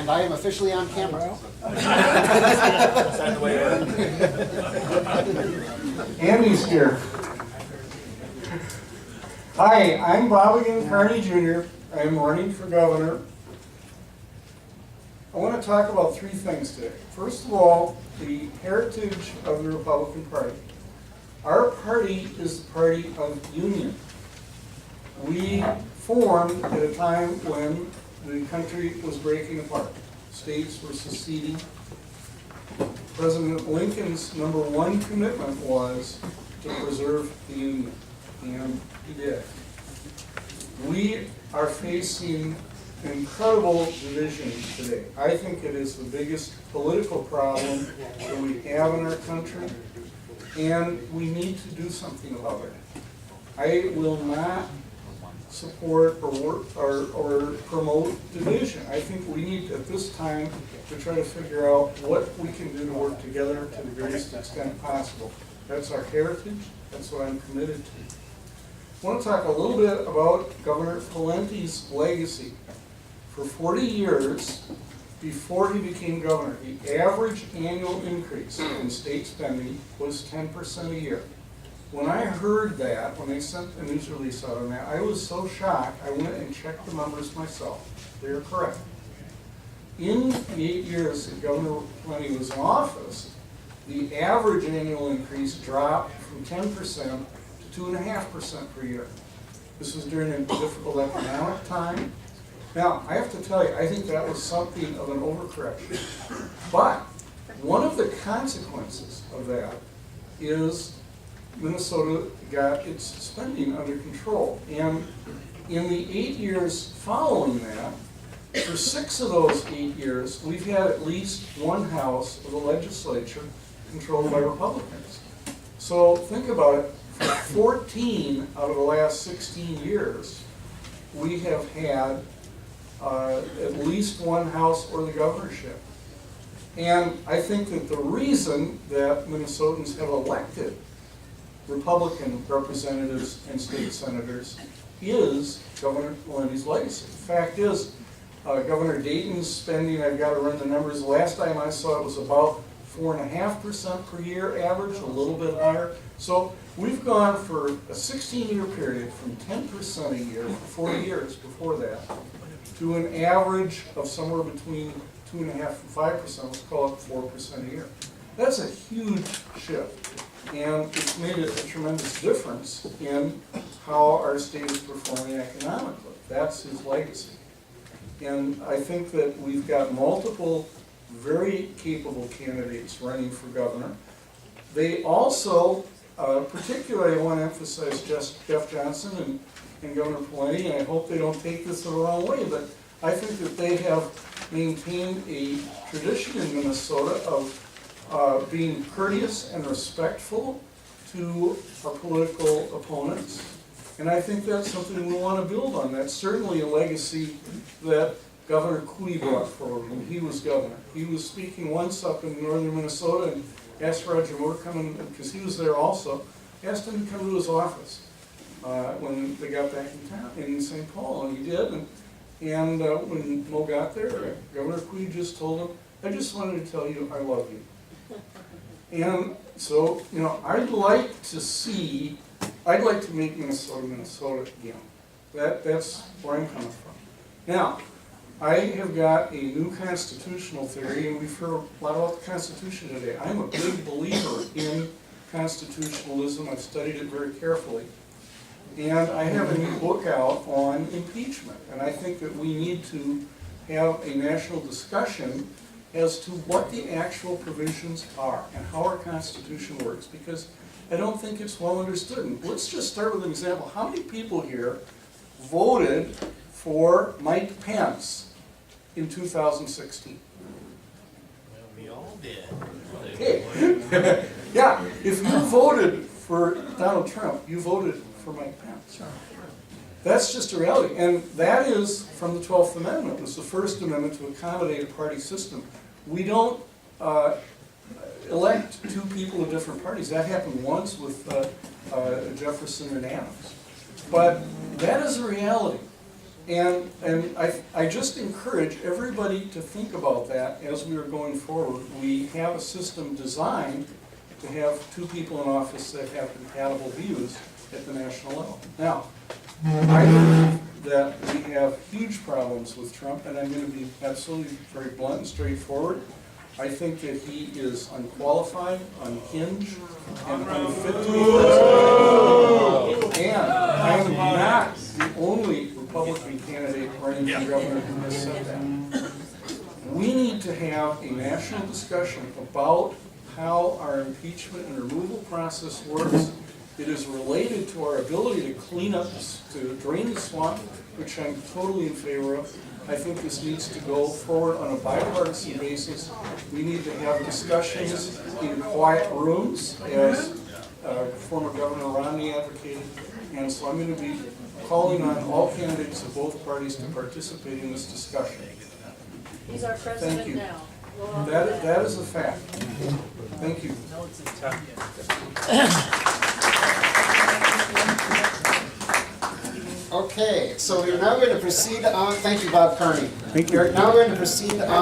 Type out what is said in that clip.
And I am officially on camera. Andy's here. Hi, I'm bobagain Carney Jr. I'm running for governor. I want to talk about three things today. First of all, the heritage of the Republican Party. Our party is the party of union. We formed at a time when the country was breaking apart. States were seceding. President Lincoln's #1 commitment was to preserve the Union, and he did. We are facing incredible division today. I think it is the biggest political problem that we have in our country, and we need to do something about it. I will not support or promote division. I think we need at this time to try to figure out what we can do to work together to the greatest extent possible. That's our heritage. That's what I'm committed to. I want to talk a little bit about Governor Palente's legacy. For 40 years, before he became governor, the average annual increase in state spending was 10% a year. When I heard that, when they sent a news release out on that, I was so shocked, I went and checked the numbers myself. They're correct. In the 8 years that Governor Palente was in office, the average annual increase dropped from 10% to 2.5% per year. This was during a difficult economic time. Now, I have to tell you, I think that was something of an overcorrection. But one of the consequences of that is Minnesota got its spending under control. And in the 8 years following that, for 6 of those 8 years, we've had at least one house of the legislature controlled by Republicans. So think about it, for 14 out of the last 16 years, we have had at least one house or the governorship. And I think that the reason that Minnesotans have elected Republican representatives and state senators is Governor Palente's legacy. The fact is, Governor Dayton's spending, I've got to run the numbers, the last time I saw it was about 4.5% per year average, a little bit higher. So we've gone for a 16-year period from 10% a year for 40 years before that to an average of somewhere between 2.5% and 5%, let's call it 4% a year. That's a huge shift, and it's made a tremendous difference in how our state is performing economically. That's his legacy. And I think that we've got multiple very capable candidates running for governor. They also, particularly I want to emphasize Jeff Johnson and Governor Palente, and I hope they don't take this the wrong way, but I think that they have maintained a tradition in Minnesota of being courteous and respectful to our political opponents. And I think that's something we want to build on. That's certainly a legacy that Governor Cui brought forward when he was governor. He was speaking once up in northern Minnesota and asked Roger Moore to come in, because he was there also, asked him to come to his office when they got back in town, in St. Paul, and he did. And when Mo got there, Governor Cui just told him, "I just wanted to tell you I love you." And so, you know, I'd like to make Minnesota, Minnesota again. That's where I'm coming from. Now, I have got a new constitutional theory, and we've heard a lot about the Constitution today. I'm a big believer in constitutionalism. I've studied it very carefully. And I have a new book out on impeachment, and I think that we need to have a national discussion as to what the actual provisions are and how our Constitution works, because I don't think it's well understood. And let's just start with an example. How many people here voted for Mike Pence in 2016? Well, we all did. Okay. Yeah, if you voted for Donald Trump, you voted for Mike Pence. That's just a reality. And that is from the 12th Amendment. It was the first amendment to accommodate a party system. We don't elect two people of different parties. That happened once with Jefferson and Adams. But that is a reality. And I just encourage everybody to think about that as we are going forward. We have a system designed to have two people in office that have compatible views at the national level. Now, I believe that we have huge problems with Trump, and I'm going to be absolutely very blunt and straightforward. I think that he is unqualified, unhinged, and unfit to be president. And I am not the only Republican candidate running for governor who has said that. We need to have a national discussion about how our impeachment and removal process works. It is related to our ability to clean up, to drain the swamp, which I'm totally in favor of. I think this needs to go forward on a bipartisan basis. We need to have discussions in quiet rooms, as former Governor Romney advocated. And so I'm going to be calling on all candidates of both parties to participate in this discussion. He's our Thank president you. now. That is a fact. Thank you. Okay, so we're now going to proceed on, thank you, Bob Carney. Thank you. We're now going to proceed on